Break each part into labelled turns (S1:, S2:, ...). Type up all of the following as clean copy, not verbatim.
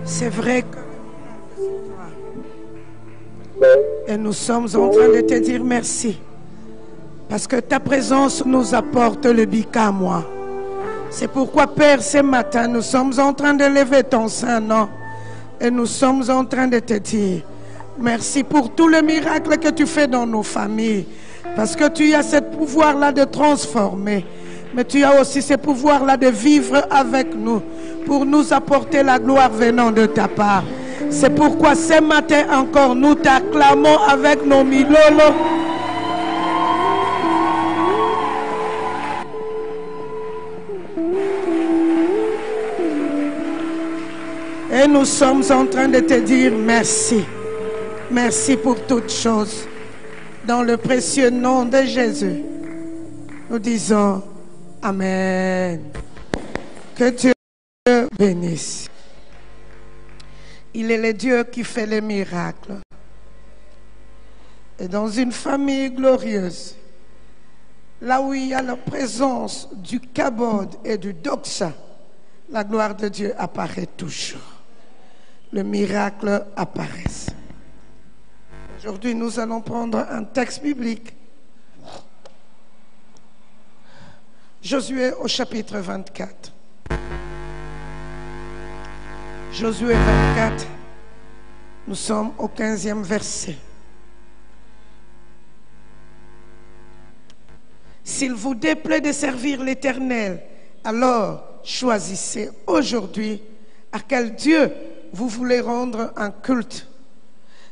S1: C'est vrai que et nous sommes en train de te dire merci parce que ta présence nous apporte le bicamwa. C'est pourquoi, Père, ce matin, nous sommes en train de lever ton Saint-Nom et nous sommes en train de te dire merci pour tout le miracle que tu fais dans nos familles, parce que tu as ce pouvoir-là de transformer, mais tu as aussi ce pouvoir-là de vivre avec nous pour nous apporter la gloire venant de ta part. C'est pourquoi ce matin encore, nous t'acclamons avec nos milolo. Et nous sommes en train de te dire merci. Merci pour toutes choses. Dans le précieux nom de Jésus, nous disons Amen. Que Dieu bénisse. Il est le Dieu qui fait les miracles. Et dans une famille glorieuse, là où il y a la présence du kabod et du doxa, la gloire de Dieu apparaît toujours. Le miracle apparaît. Aujourd'hui, nous allons prendre un texte biblique. Josué au chapitre 24. Josué 24, nous sommes au 15e verset. S'il vous déplaît de servir l'Éternel, alors choisissez aujourd'hui à quel Dieu vous voulez rendre un culte.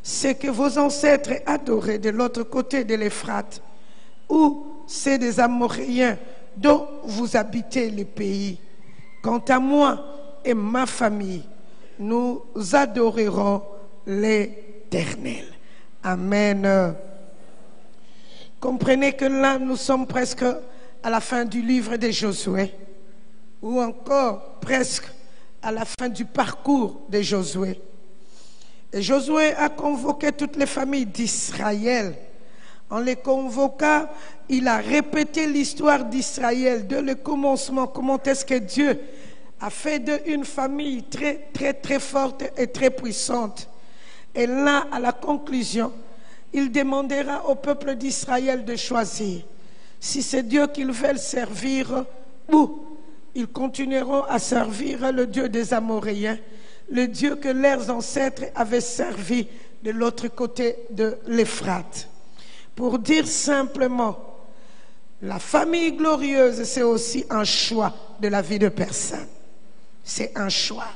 S1: C'est que vos ancêtres adoraient de l'autre côté de l'Euphrate, ou c'est des Amoréens dont vous habitez le pays. Quant à moi et ma famille, nous adorerons l'Éternel. Amen. Comprenez que là, nous sommes presque à la fin du livre de Josué, ou encore presque à la fin du parcours de Josué. Et Josué a convoqué toutes les familles d'Israël. En les convoquant, il a répété l'histoire d'Israël, dès le commencement, comment est-ce que Dieu a fait d'une famille très, très, très forte et très puissante. Et là, à la conclusion, il demandera au peuple d'Israël de choisir si c'est Dieu qu'ils veulent servir ou ils continueront à servir le Dieu des Amoréens, le Dieu que leurs ancêtres avaient servi de l'autre côté de l'Euphrate. Pour dire simplement, la famille glorieuse, c'est aussi un choix de la vie de personne. C'est un choix.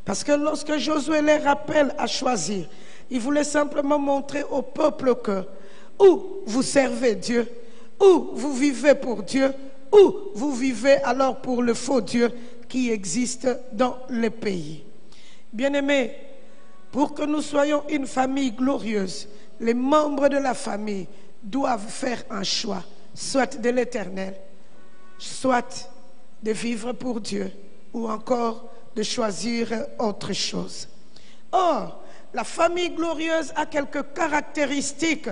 S1: Parce que lorsque Josué les rappelle à choisir, il voulait simplement montrer au peuple que ou vous servez Dieu, ou vous vivez pour Dieu, ou vous vivez alors pour le faux Dieu qui existe dans le pays. Bien-aimés, pour que nous soyons une famille glorieuse, les membres de la famille doivent faire un choix, soit de l'Éternel, soit de vivre pour Dieu, ou encore de choisir autre chose. Or, la famille glorieuse a quelques caractéristiques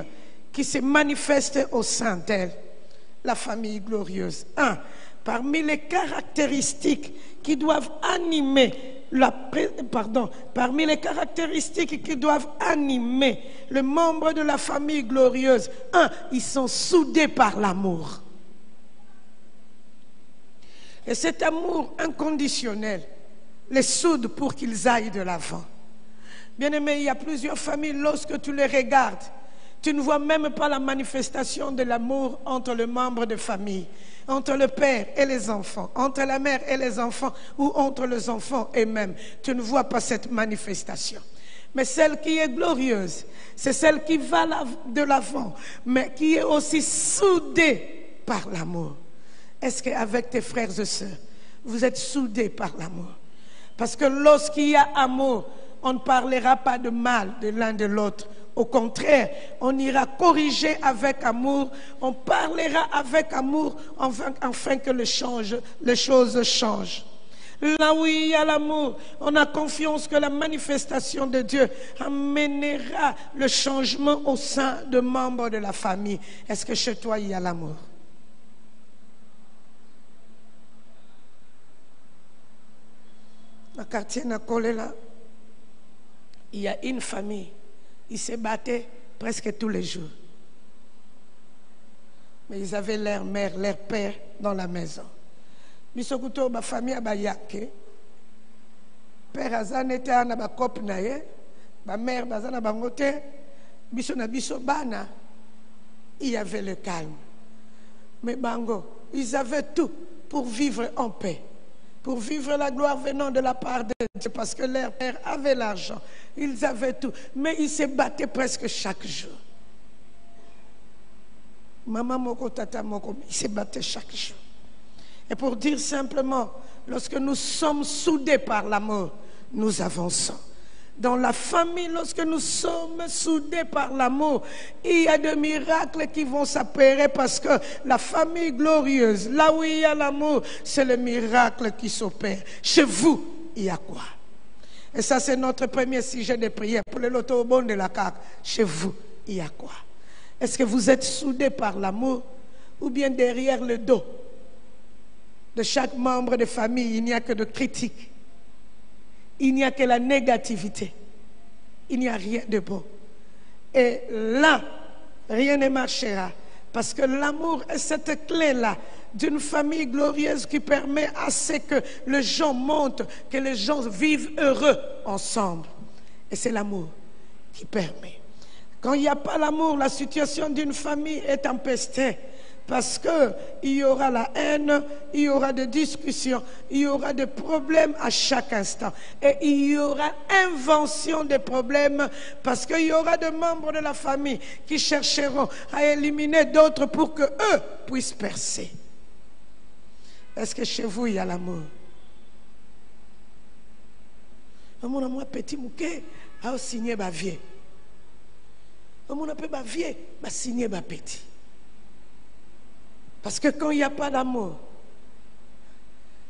S1: qui se manifestent au sein d'elle. La famille glorieuse. Parmi les caractéristiques qui doivent animer parmi les caractéristiques qui doivent animer le membre de la famille glorieuse, ils sont soudés par l'amour. Et cet amour inconditionnel les soude pour qu'ils aillent de l'avant. Bien-aimé, il y a plusieurs familles, lorsque tu les regardes, tu ne vois même pas la manifestation de l'amour entre les membres de famille, entre le père et les enfants, entre la mère et les enfants, ou entre les enfants eux-mêmes. Tu ne vois pas cette manifestation. Mais celle qui est glorieuse, c'est celle qui va de l'avant, mais qui est aussi soudée par l'amour. Est-ce qu'avec tes frères et sœurs, vous êtes soudés par l'amour? Parce que lorsqu'il y a amour, on ne parlera pas de mal de l'un de l'autre. Au contraire, on ira corriger avec amour, on parlera avec amour afin que les choses changent. Là où il y a l'amour, on a confiance que la manifestation de Dieu amènera le changement au sein de membres de la famille. Est-ce que chez toi, il y a l'amour? Dans le quartier Nakolela, il y a une famille. Ils se battaient presque tous les jours. Mais ils avaient leur mère, leur père dans la maison. Bisokuto ba famille abayake. Père azan était na ba cop na ye, ba mère bazana bangote, biso na biso bana. Il y avait le calme. Mais bango, ils avaient tout pour vivre en paix, pour vivre la gloire venant de la part de Dieu, parce que leur père avait l'argent, ils avaient tout, mais ils se battaient presque chaque jour. Maman moko, tata moko, ils se battaient chaque jour. Et pour dire simplement, lorsque nous sommes soudés par l'amour, nous avançons. Dans la famille, lorsque nous sommes soudés par l'amour, il y a des miracles qui vont s'opérer parce que la famille glorieuse, là où il y a l'amour, c'est le miracle qui s'opère. Chez vous, il y a quoi? Et ça, c'est notre premier sujet de prière pour le loto-bon de la CAQ. Chez vous, il y a quoi? Est-ce que vous êtes soudés par l'amour ou bien derrière le dos de chaque membre de famille, il n'y a que de critiques, il n'y a que la négativité, il n'y a rien de bon. Et là, rien ne marchera, parce que l'amour est cette clé-là d'une famille glorieuse qui permet à ce que les gens montent, que les gens vivent heureux ensemble. Et c'est l'amour qui permet. Quand il n'y a pas l'amour, la situation d'une famille est empestée. Parce qu'il y aura la haine, il y aura des discussions, il y aura des problèmes à chaque instant. Et il y aura invention des problèmes parce qu'il y aura des membres de la famille qui chercheront à éliminer d'autres pour qu'eux puissent percer. Est-ce que chez vous il y a l'amour? Mon petit mouké a signé ma vie. Mon appelle ma vie, a signé ma petit. Parce que quand il n'y a pas d'amour,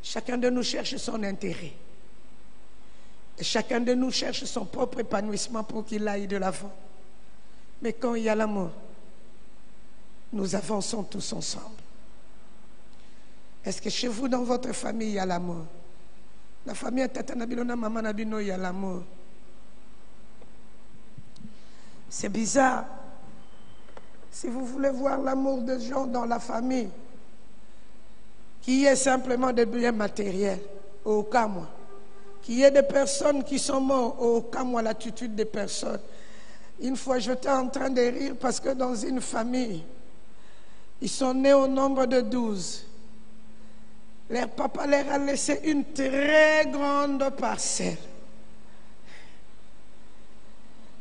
S1: chacun de nous cherche son intérêt. Et chacun de nous cherche son propre épanouissement pour qu'il aille de l'avant. Mais quand il y a l'amour, nous avançons tous ensemble. Est-ce que chez vous, dans votre famille, il y a l'amour? La famille Tata Nabilona, Maman Nabino, il y a l'amour. C'est bizarre. Si vous voulez voir l'amour des gens dans la famille, qui est simplement des biens matériels, au cas moi, qui est des personnes qui sont mortes, au cas moi, l'attitude des personnes. Une fois, j'étais en train de rire parce que dans une famille, ils sont nés au nombre de 12. Leur papa leur a laissé une très grande parcelle.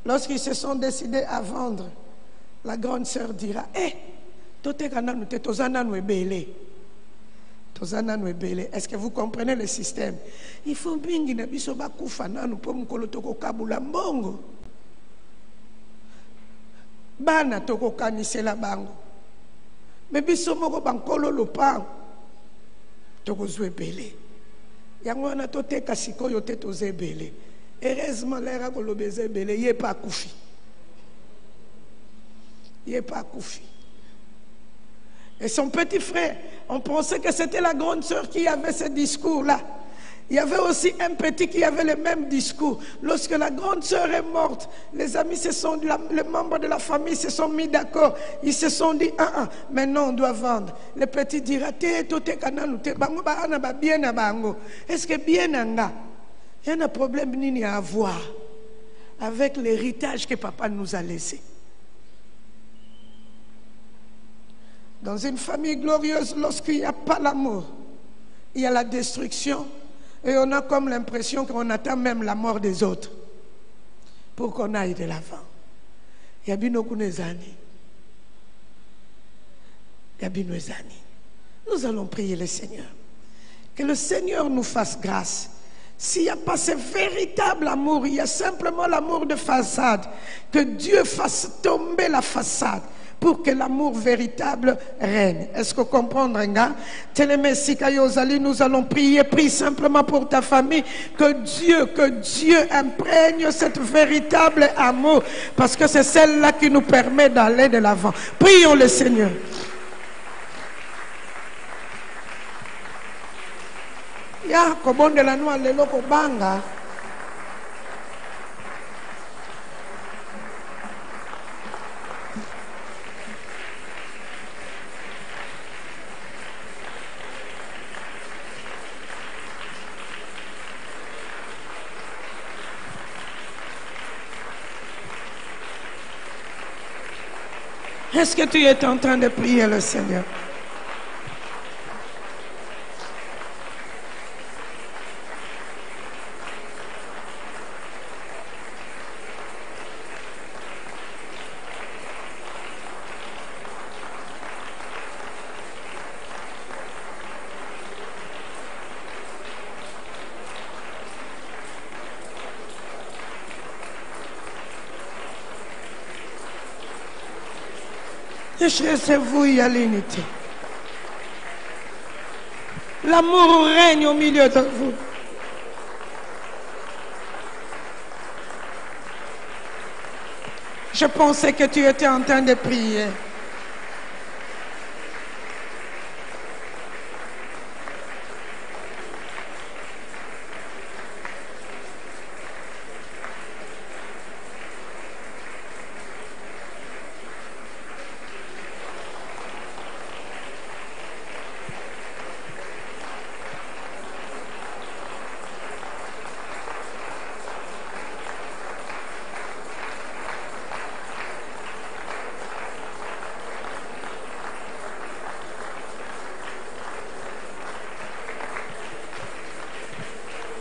S1: Lorsqu'ils se sont décidés à vendre, la grande sœur dira, est-ce que vous comprenez le système? Il faut bingi na biso bakufa nanu po mukolo toko kabula mbongo. Bana toko kanisela bango. Mais biso moko bankolo lopango toko zwe bele. Yango na toteka sikoyo te toze bele. Heureusement l'era kolobeze bele ye pa kufi. Il n'est pas Koufi. Et son petit frère, on pensait que c'était la grande sœur qui avait ce discours-là. Il y avait aussi un petit qui avait le même discours. Lorsque la grande sœur est morte, les amis les membres de la famille se sont mis d'accord. Ils se sont dit, maintenant on doit vendre. Le petit dira, est-ce que bien nanga? Il y a un problème nini à avoir avec l'héritage que papa nous a laissé. Dans une famille glorieuse, lorsqu'il n'y a pas l'amour, il y a la destruction et on a comme l'impression qu'on attend même la mort des autres pour qu'on aille de l'avant. Nous allons prier le Seigneur. Que le Seigneur nous fasse grâce. S'il n'y a pas ce véritable amour, il y a simplement l'amour de façade. Que Dieu fasse tomber la façade pour que l'amour véritable règne. Est-ce que vous comprenez, gars? Nous allons prier. Prie simplement pour ta famille. Que Dieu imprègne cette véritable amour. Parce que c'est celle-là qui nous permet d'aller de l'avant. Prions le Seigneur. Ya, kobonde la noa lelo kobanga. Est-ce que tu es en train de prier le Seigneur? Chez vous, il y a l'unité. L'amour règne au milieu de vous. Je pensais que tu étais en train de prier.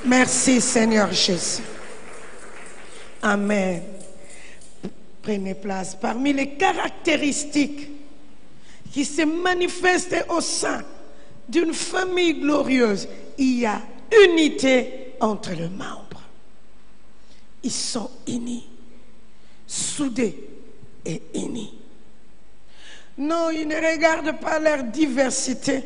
S1: Merci Seigneur Jésus. Amen. Prenez place. Parmi les caractéristiques qui se manifestent au sein d'une famille glorieuse, il y a unité entre les membres. Ils sont unis, soudés et unis. Non, ils ne regardent pas leur diversité.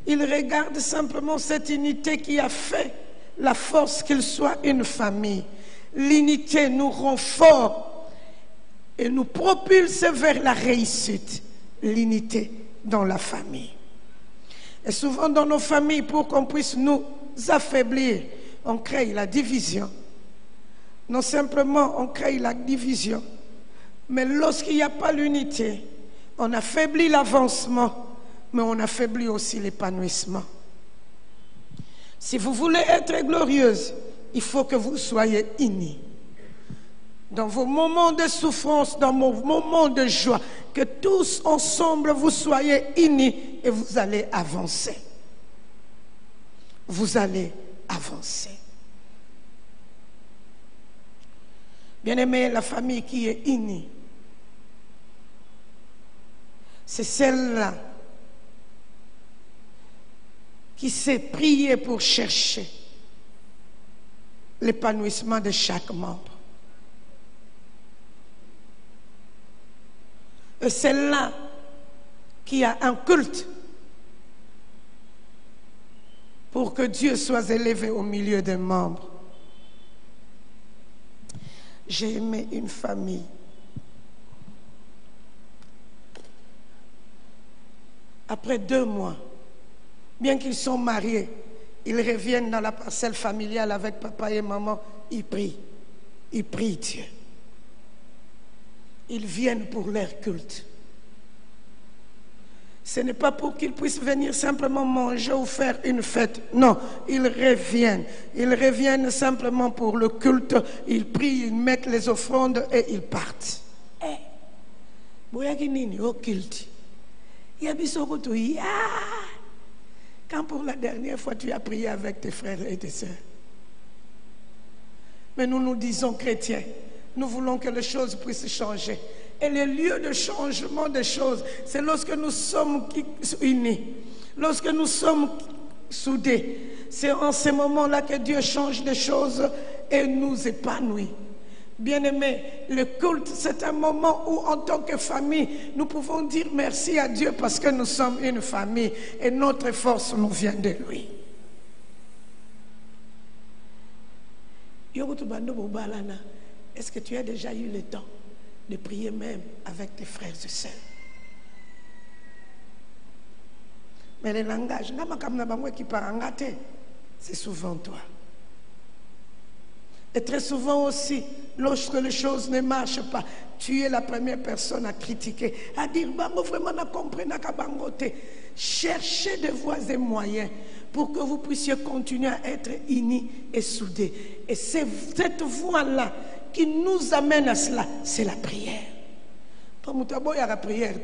S1: Ils regardent simplement cette unité qui a fait la force qu'il soit une famille. L'unité nous rend forts et nous propulse vers la réussite. L'unité dans la famille. Et souvent dans nos familles, pour qu'on puisse nous affaiblir, on crée la division. Non simplement on crée la division, mais lorsqu'il n'y a pas l'unité, on affaiblit l'avancement, mais on affaiblit aussi l'épanouissement. Si vous voulez être glorieuse, il faut que vous soyez unis. Dans vos moments de souffrance, dans vos moments de joie, que tous ensemble vous soyez unis et vous allez avancer. Vous allez avancer. Bien-aimé, la famille qui est unie, c'est celle-là qui sait prier pour chercher l'épanouissement de chaque membre. Et celle-là qui a un culte pour que Dieu soit élevé au milieu des membres. J'ai aimé une famille. Après 2 mois, bien qu'ils sont mariés, ils reviennent dans la parcelle familiale avec papa et maman, ils prient. Ils prient Dieu. Ils viennent pour leur culte. Ce n'est pas pour qu'ils puissent venir simplement manger ou faire une fête. Non, ils reviennent. Ils reviennent simplement pour le culte. Ils prient, ils mettent les offrandes et ils partent. Au culte. Quand pour la dernière fois tu as prié avec tes frères et tes sœurs. Mais nous nous disons chrétiens, nous voulons que les choses puissent changer. Et le lieu de changement des choses, c'est lorsque nous sommes unis, lorsque nous sommes soudés. C'est en ces moments-là que Dieu change des choses et nous épanouit. Bien-aimés, le culte, c'est un moment où, en tant que famille, nous pouvons dire merci à Dieu parce que nous sommes une famille et notre force nous vient de lui. Est-ce que tu as déjà eu le temps de prier même avec tes frères et sœurs? Mais le langage, c'est souvent toi. Et très souvent aussi, lorsque les choses ne marchent pas, tu es la première personne à critiquer, à dire, vraiment, cherchez des voies et moyens pour que vous puissiez continuer à être unis et soudés. Et c'est cette voie-là qui nous amène à cela, c'est la prière. La prière,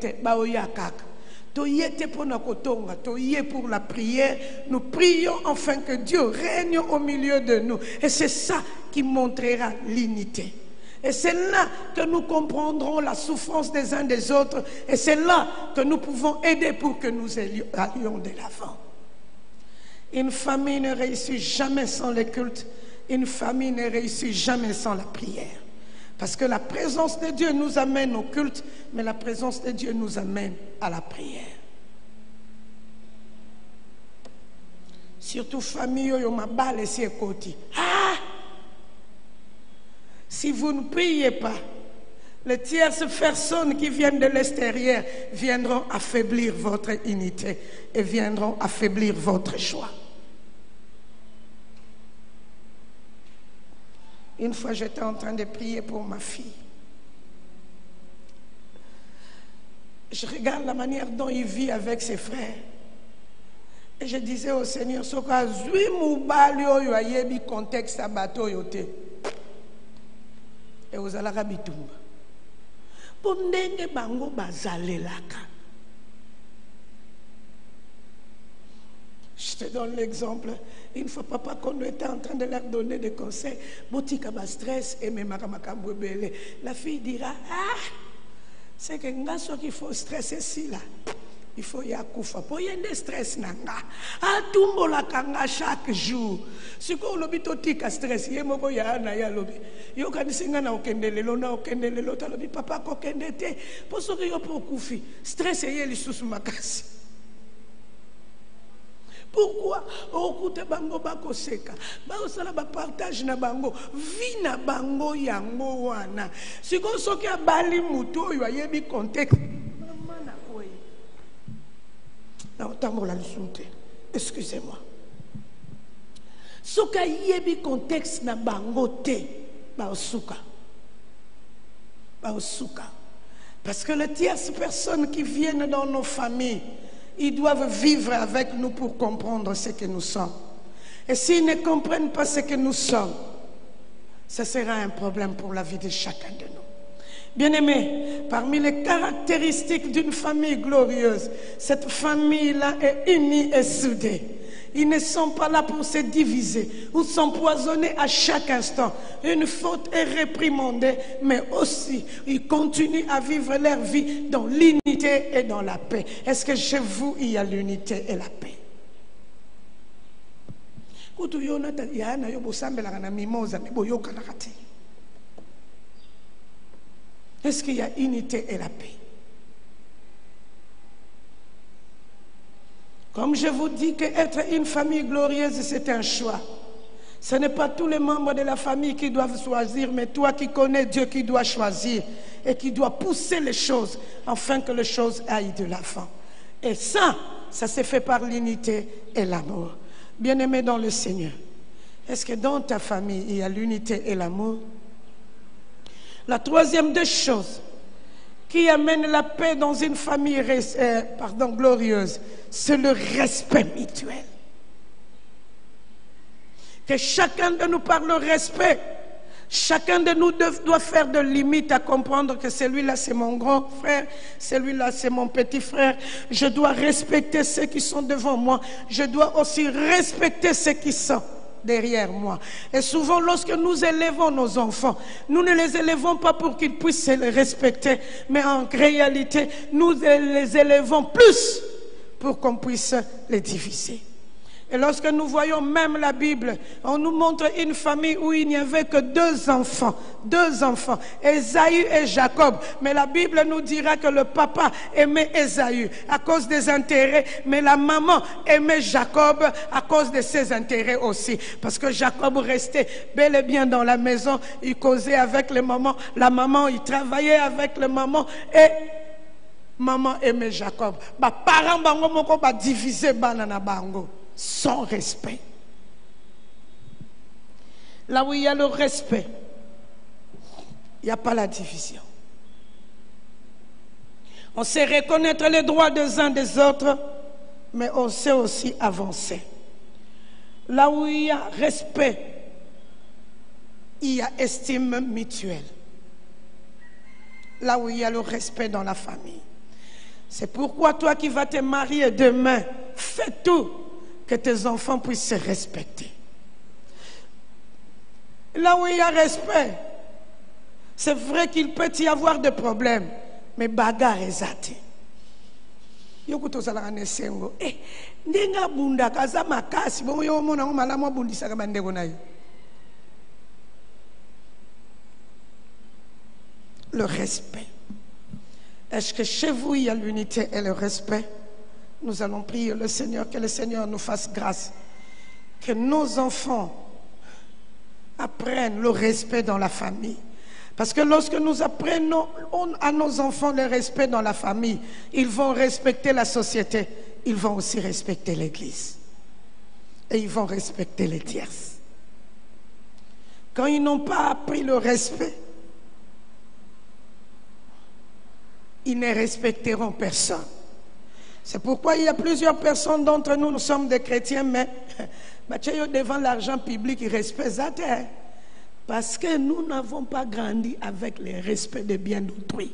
S1: pour la prière, nous prions afin que Dieu règne au milieu de nous. Et c'est ça qui montrera l'unité. Et c'est là que nous comprendrons la souffrance des uns des autres. Et c'est là que nous pouvons aider pour que nous allions de l'avant. Une famille ne réussit jamais sans le culte. Une famille ne réussit jamais sans la prière. Parce que la présence de Dieu nous amène au culte, mais la présence de Dieu nous amène à la prière. Surtout famille, si vous ne priez pas, les tierces personnes qui viennent de l'extérieur viendront affaiblir votre unité et viendront affaiblir votre joie. Une fois, j'étais en train de prier pour ma fille. Je regarde la manière dont il vit avec ses frères. Et je disais au Seigneur, Soka, zui mubali oyo ayebi contexte à bateau yote. Et aux alara bitumba. Pondenge bango bazalelaka. Je te donne l'exemple. Une fois, papa, quand on était en train de leur donner des conseils, botika ba stress et même makamabele. La fille dira, c'est que ngaso qu'il faut stresser ici là. Il faut y akoufa. Pour y avoir stress nanga. Tumbo la kanga chaque jour. Si ko lobi totika stress, yemoko ya na ya lobi. Yo kanisinga na okendelelo na okendelelo ta lobi papa ko kendete. Poso yo pour koufi. Stress ye li susu makasi. Pourquoi? Okute bango bako seka. Bao sala ba partage na bango. Vi na bango yango wana. Siko soki abali mutu oyo ayebi contexte. Mama na koye. Na otambo la lusute. Excusez-moi. Soka yebi contexte na bango te. Bao suka. Bao suka. Parce que les tierces personnes qui viennent dans nos familles, ils doivent vivre avec nous pour comprendre ce que nous sommes. Et s'ils ne comprennent pas ce que nous sommes, ce sera un problème pour la vie de chacun de nous. Bien-aimés, parmi les caractéristiques d'une famille glorieuse, cette famille-là est unie et soudée. Ils ne sont pas là pour se diviser ou s'empoisonner à chaque instant. Une faute est réprimandée, mais aussi ils continuent à vivre leur vie dans l'unité et dans la paix. Est-ce que chez vous, il y a l'unité et la paix? Est-ce qu'il y a unité et la paix? Comme je vous dis qu'être une famille glorieuse, c'est un choix. Ce n'est pas tous les membres de la famille qui doivent choisir, mais toi qui connais Dieu qui dois choisir et qui doit pousser les choses afin que les choses aillent de l'avant. Et ça se fait par l'unité et l'amour. Bien-aimés dans le Seigneur, est-ce que dans ta famille, il y a l'unité et l'amour? La troisième des choses qui amène la paix dans une famille glorieuse, c'est le respect mutuel. Que chacun de nous parle le respect. Chacun de nous doit faire de limites à comprendre que celui-là c'est mon grand frère, celui-là c'est mon petit frère. Je dois respecter ceux qui sont devant moi. Je dois aussi respecter ceux qui sont derrière moi. Et souvent, lorsque nous élevons nos enfants, nous ne les élevons pas pour qu'ils puissent les respecter, mais en réalité, nous les élevons plus pour qu'on puisse les diviser. Et lorsque nous voyons même la Bible, on nous montre une famille où il n'y avait que deux enfants, Ésaü et Jacob. Mais la Bible nous dira que le papa aimait Ésaü à cause des intérêts, mais la maman aimait Jacob à cause de ses intérêts aussi. Parce que Jacob restait bel et bien dans la maison, il causait avec les mamans, la maman, il travaillait avec les mamans et maman aimait Jacob. Parents bango moko ba diviser banana bango. Sans respect. Là où il y a le respect, il n'y a pas la division. On sait reconnaître les droits des uns des autres, mais on sait aussi avancer. Là où il y a respect, il y a estime mutuelle. Là où il y a le respect dans la famille. C'est pourquoi toi qui vas te marier demain, fais tout que tes enfants puissent se respecter. Là où il y a respect, c'est vrai qu'il peut y avoir des problèmes, mais bagarre est zate. Yokuto sala nesengo. Ndenga bunda kaza makasi bomo yo mona mala mo bundisa ka bandeko na yo. Le respect. Est-ce que chez vous il y a l'unité et le respect? Nous allons prier le Seigneur, que le Seigneur nous fasse grâce. Que nos enfants apprennent le respect dans la famille. Parce que lorsque nous apprenons à nos enfants le respect dans la famille, ils vont respecter la société, ils vont aussi respecter l'Église. Et ils vont respecter les tierces. Quand ils n'ont pas appris le respect, ils ne respecteront personne. C'est pourquoi il y a plusieurs personnes d'entre nous, nous sommes des chrétiens, mais devant l'argent public, ils respectent ça. Parce que nous n'avons pas grandi avec le respect des biens d'autrui.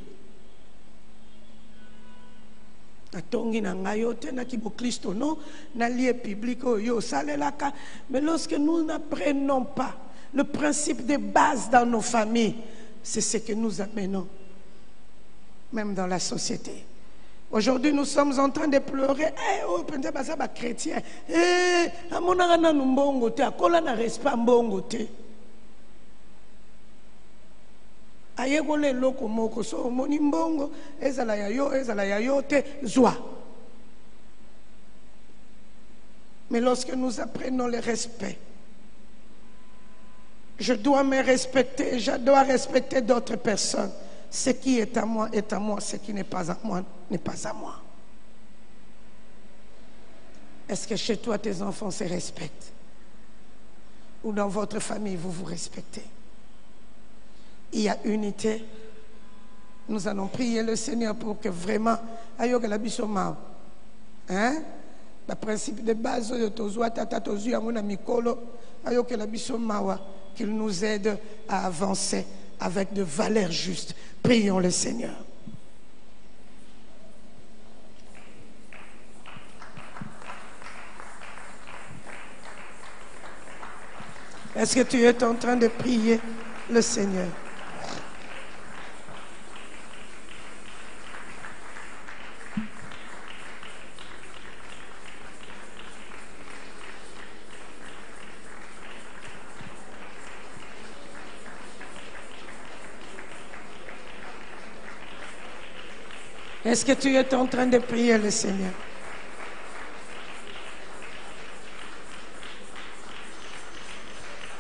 S1: Mais lorsque nous n'apprenons pas le principe de base dans nos familles, c'est ce que nous amenons, même dans la société. Aujourd'hui, nous sommes en train de pleurer. Oh, peut-être chrétien. Amonanga na mbongo te, akola na respect mbongo te. Ayegole loko moko so moni mbongo ezala ya yo te zwa. Mais lorsque nous apprenons le respect, je dois me respecter, je dois respecter d'autres personnes. Ce qui est à moi, ce qui n'est pas à moi, n'est pas à moi. Est-ce que chez toi, tes enfants se respectent? Ou dans votre famille, vous vous respectez? Il y a unité. Nous allons prier le Seigneur pour que vraiment, ayoka la bisoma, hein? Le principe de base de tozoa tata tozu amuna mikolo, ayoka la bisoma, qu'il nous aide à avancer avec de valeurs justes. Prions le Seigneur. Est-ce que tu es en train de prier le Seigneur? Est-ce que tu es en train de prier le Seigneur?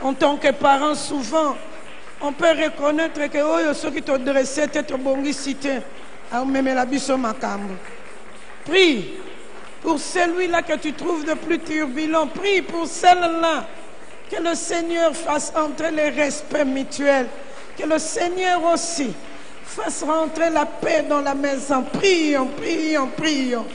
S1: En tant que parent, souvent, on peut reconnaître que oh, ceux qui t'ont dressé être bongicité, prie pour celui-là que tu trouves de plus turbulent. Prie pour celle-là. Que le Seigneur fasse entrer les respects mutuels. Que le Seigneur aussi fasse rentrer la paix dans la maison. Prions, prions, prions.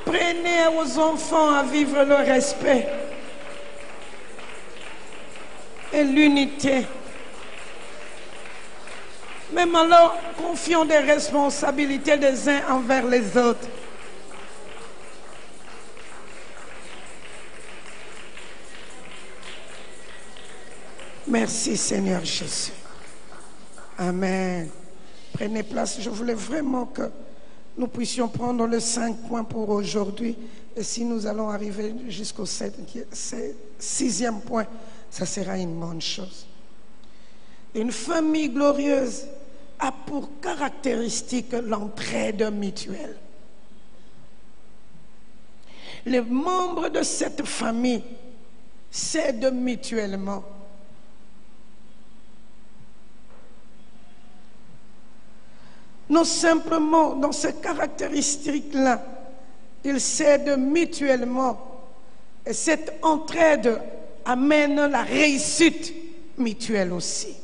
S1: Apprenez aux enfants à vivre le respect et l'unité. Même alors, confions des responsabilités des uns envers les autres. Merci Seigneur Jésus. Amen. Prenez place. Je voulais vraiment que nous puissions prendre les 5 points pour aujourd'hui. Et si nous allons arriver jusqu'au 6e point, ça sera une bonne chose. Une famille glorieuse a pour caractéristique l'entraide mutuelle. Les membres de cette famille s'aident mutuellement. Non simplement dans ces caractéristiques-là, ils s'aident mutuellement. Et cette entraide amène la réussite mutuelle aussi.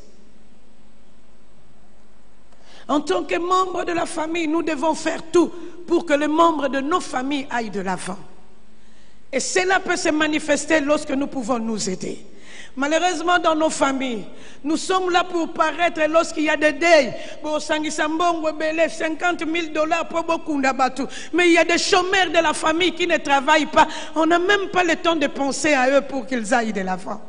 S1: En tant que membres de la famille, nous devons faire tout pour que les membres de nos familles aillent de l'avant. Et cela peut se manifester lorsque nous pouvons nous aider. Malheureusement, dans nos familles, nous sommes là pour paraître lorsqu'il y a des deuils. 50 000 dollars pour beaucoup d'abatu. Mais il y a des chômeurs de la famille qui ne travaillent pas. On n'a même pas le temps de penser à eux pour qu'ils aillent de l'avant.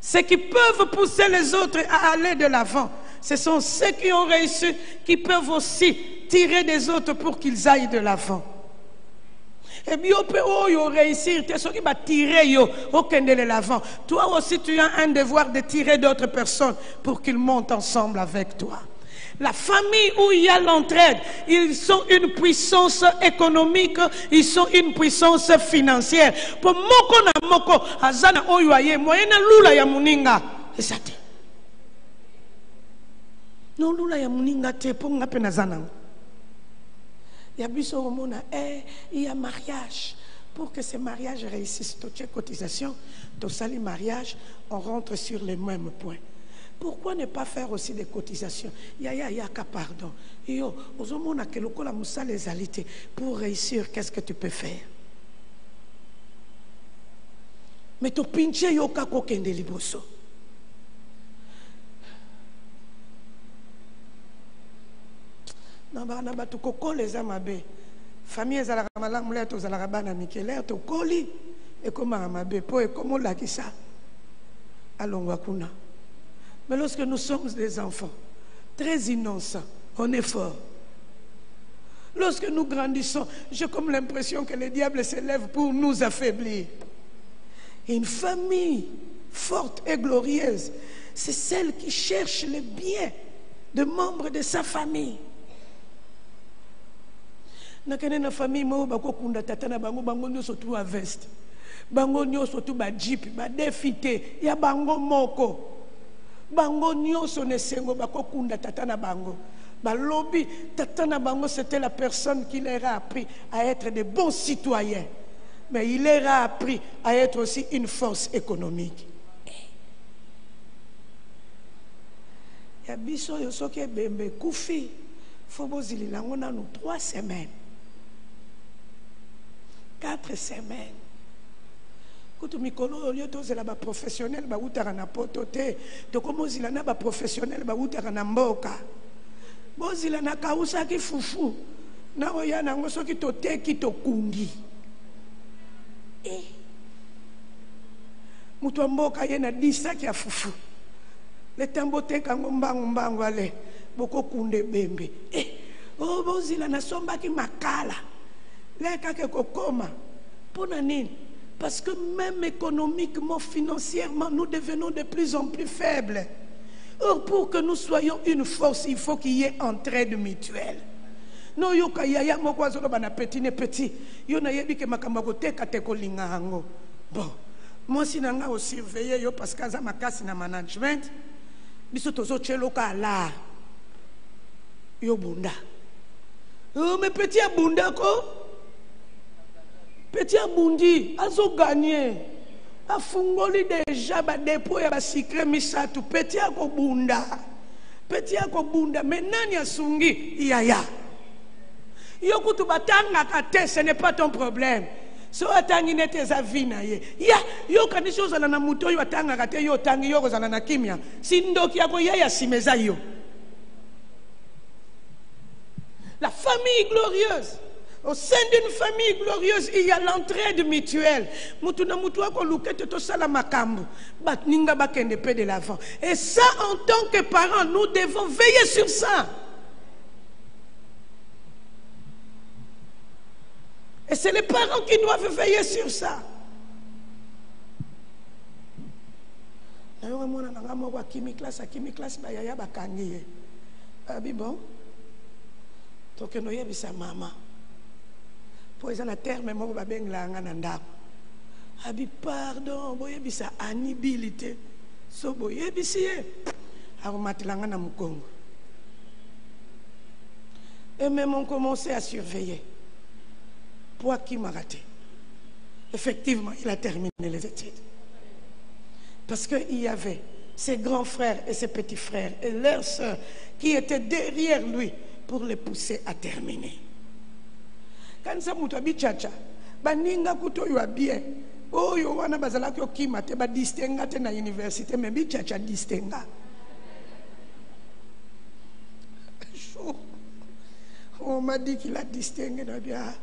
S1: Ceux qui peuvent pousser les autres à aller de l'avant, ce sont ceux qui ont réussi, qui peuvent aussi tirer des autres pour qu'ils aillent de l'avant. Et bien, on réussir, tu qui va tirer aucun de l'avant. Toi aussi, tu as un devoir de tirer d'autres personnes pour qu'ils montent ensemble avec toi. La famille où il y a l'entraide, ils sont une puissance économique, ils sont une puissance financière. Pour moko na moko, azana oyoye, moyena lula ya muninga. C'est ça. Non lula ya muninga te pour ngape na zana. Il y a biso omona, il y a mariage. Pour que ces mariages réussissent, toutes les cotisations, tout ça les mariages, on rentre sur les mêmes points. Pourquoi ne pas faire aussi des cotisations? Pardon. Yo, ozomona ke lokola musala ezalité. Pour réussir, qu'est-ce que tu peux faire? Mais to pinche yo kako kende liboso. Naba tu kokole za mabe. Famille ezala malamu le to zala bana mikele to koli e koma mabe po e komo la kisa. Alongwa kuna. Mais lorsque nous sommes des enfants, très innocents, on est fort. Lorsque nous grandissons, j'ai comme l'impression que le diable s'élève pour nous affaiblir. Une famille forte et glorieuse, c'est celle qui cherche le bien de membres de sa famille. Nakene na famille mo bako kunda tata na bango bango nyoso tu a veste. Bango nyoso tu ba jeep, ba défité, ya bango moko. Bango nyoso ne sengo bako kunda tata na bango. Ba lobby tata na bango c'était la personne qui leur a appris à être de bons citoyens. Mais il leur a appris à être aussi une force économique. Ya biso yo soki bembe kufi fobozili lango na nous 3 semaines. 4 semaines. Quand mikolo yo tozela ba professionnel ba utara na poto te to komozila na ba professionnel ba utara na mboka. Bozila na kausa ki fufu na oya na ngoso ki to teki to kundi. Mutu mboka ye na 10 ki ya fufu. Le tembo te kango mbango ale boko kunde bembe. Oh bozila na somba ki makala. Le kake kokoma. Pona nini? Parce que même économiquement, financièrement, nous devenons de plus en plus faibles. Or, pour que nous soyons une force, il faut qu'il y ait entraide mutuelle. Non, yoka yaya moko azolo bana petit ne petit. Yo na yebi ke makambo te kateko linga hango. Bon, moi si nanga o surveiller yo parce que za makasi na management. Biso tozo chelo ka la. Yo bunda. Oh mais petit abunda ko. Petit abundi, azo gagné. Afungoli déjà ba dépôt ya ba secret misatu. Petit akobunda. Petit akobunda. Mais nani asungi? Yaya. Yo kutu batanga kate, ce n'est pas ton problème. So atangi nete za vina ye. Ya, yo kanisi ozala na muto yo atanga kate yo tangi yo kozala na kimia. Sindoki yako ya simeza yo. La famille glorieuse. Au sein d'une famille glorieuse, il y a l'entraide mutuelle. De l'avant. Et ça, en tant que parents, nous devons veiller sur ça. Et c'est les parents qui doivent veiller sur ça. Donc, nous avons sa maman. Pour les la terre, mais moi, je vais vous abi pardon, vous avez sa anibilité. So, vous avez sa et même on commençait à surveiller. Pour qui m'a raté? Effectivement, il a terminé les études. Parce qu'il y avait ses grands frères et ses petits frères et leurs sœurs qui étaient derrière lui pour les pousser à terminer. Quand ça m'a dit tchacha, baninga kuto yo bien. Oh yo wana bazala ko kimate ba distinga te na université mais bi tchacha distinga. On m'a dit qu'il a distingué na bien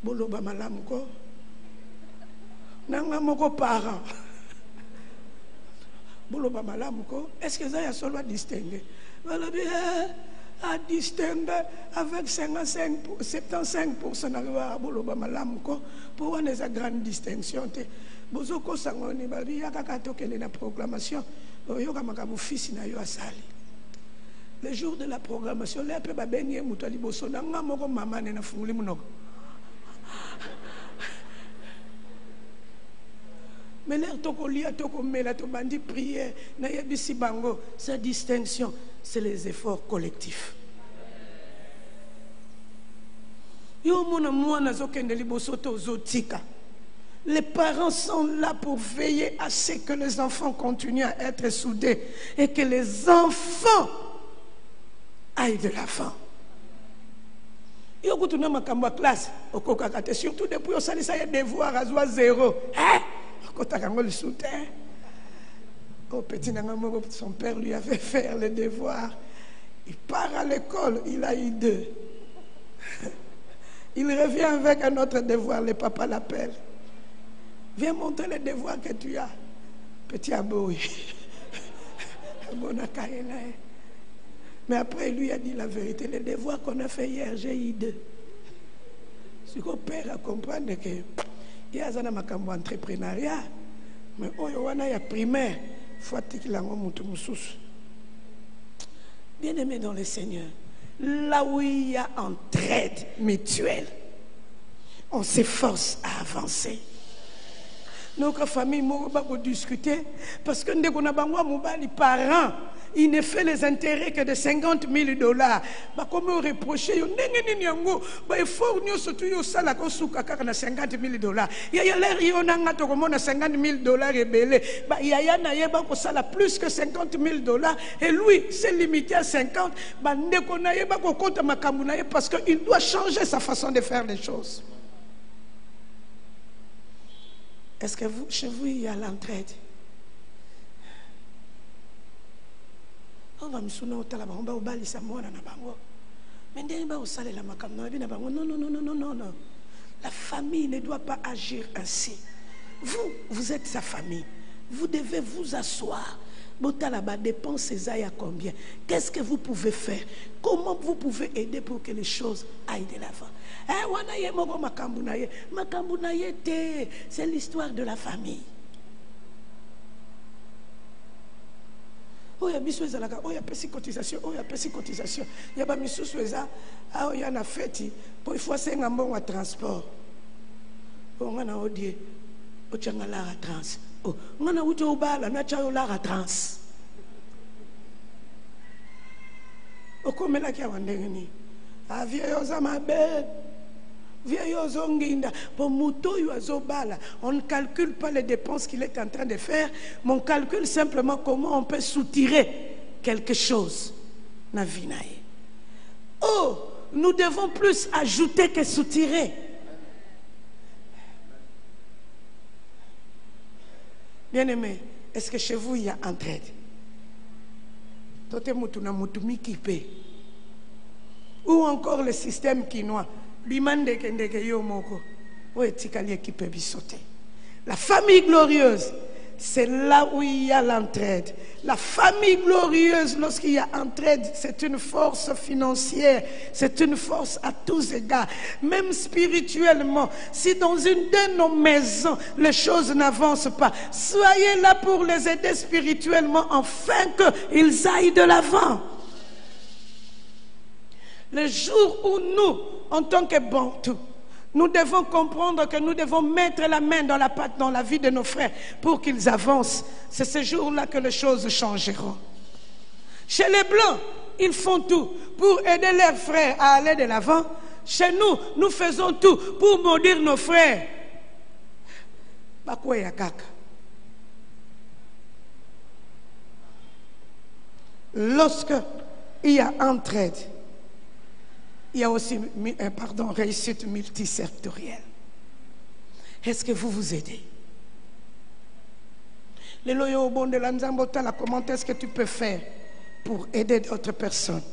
S1: boloba malamu ko. Nanga moko parent. Boloba malamu ko, est-ce que ça y a seulement distingué? Voilà bien. À distinguer avec 55, 75% d'arriver boloba malamu ko pour une grande distinction. Bozoko sangoni babi yakaka tokende na proclamation yoka makabu fils na yo asali. Le jour de la programmation, les peu babenye muto liboso na nga moko mama ne na funguli munoko. Mais l'air toko lia toko mela to bandi prière na yebisi bango sa distinction. C'est les efforts collectifs. Les parents sont là pour veiller à ce que les enfants continuent à être soudés et que les enfants aillent de l'avant. Classe, surtout depuis au devoir à 0. Au petit son père lui avait fait les devoirs. Il part à l'école, il a eu 2. Il revient avec un autre devoir, le papa l'appelle. Viens montrer les devoirs que tu as. Petit aboui. Mais après, il lui a dit la vérité. Les devoirs qu'on a fait hier, j'ai eu 2. Ce que le père a compris que il y a un entrepreneuriat. Mais il y a primaire. Bien-aimés dans le Seigneur, là où il y a entraide mutuelle, on s'efforce à avancer. Notre famille, nous va discuter parce que nous avons des parents. Il ne fait les intérêts que de 50 000 $. Comment reprocher? Il faut que nous soyons 50 000 $. Il y a l'air il y a 50 000 $. Il y a plus que 50 000 $. Et lui, c'est limité à 50. Parce qu'il doit changer sa façon de faire les choses. Est-ce que chez vous, il y a l'entraide? On va me souvenir au talaba, on va au bali samouana na bango. Mais on va au salé la makam na bina bango. Non, non, non, non, non, non, non. La famille ne doit pas agir ainsi. Vous êtes sa famille. Vous devez vous asseoir. Botalaba dépenses à combien? Qu'est-ce que vous pouvez faire? Comment vous pouvez aider pour que les choses aillent de l'avant? C'est l'histoire de la famille. Oh, il y a des cotisations, oh, il y a des cotisations. Il y a des cotisations. Il y a des fêtes. Il faut faire un bon transport. Oh, on a dit, oh, tu as la trans. Oh, on a dit, oh, tu as la trans. Oh, comme là, qui a un dernier. Ah, vieux, ma belle. On ne calcule pas les dépenses qu'il est en train de faire, mais on calcule simplement comment on peut soutirer quelque chose. Oh, nous devons plus ajouter que soutirer. Bien-aimé, est-ce que chez vous il y a entraide? Ou encore le système quinois. La famille glorieuse, c'est là où il y a l'entraide. La famille glorieuse, lorsqu'il y a entraide, c'est une force financière, c'est une force à tous égards. Même spirituellement, si dans une de nos maisons, les choses n'avancent pas, soyez là pour les aider spirituellement, afin qu'ils aillent de l'avant. Le jour où nous, en tant que Bantou, nous devons comprendre que nous devons mettre la main dans la pâte dans la vie de nos frères pour qu'ils avancent. C'est ce jour-là que les choses changeront. Chez les Blancs, ils font tout pour aider leurs frères à aller de l'avant. Chez nous, nous faisons tout pour maudire nos frères. Lorsque il y a entraide, il y a aussi réussite multisectorielle. Est-ce que vous vous aidez? Comment est-ce que tu peux faire pour aider d'autres personnes,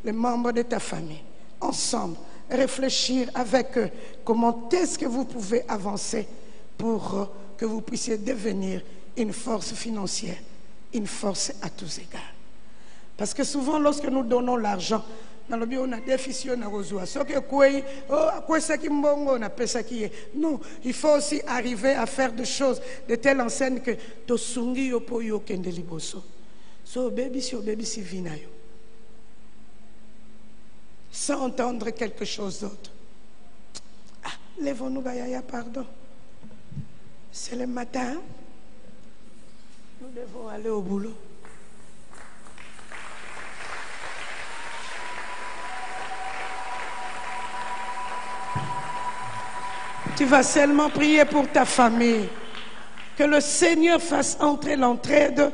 S1: les membres de ta famille, ensemble, réfléchir avec eux, comment est-ce que vous pouvez avancer pour que vous puissiez devenir une force financière, une force à tous égards. Parce que souvent, lorsque nous donnons l'argent, non, il faut aussi arriver à faire des choses de telle enseigne que sans entendre quelque chose d'autre. Ah, lèvons-nous, Gaïa, pardon. C'est le matin. Nous devons aller au boulot. Tu vas seulement prier pour ta famille. Que le Seigneur fasse entrer l'entraide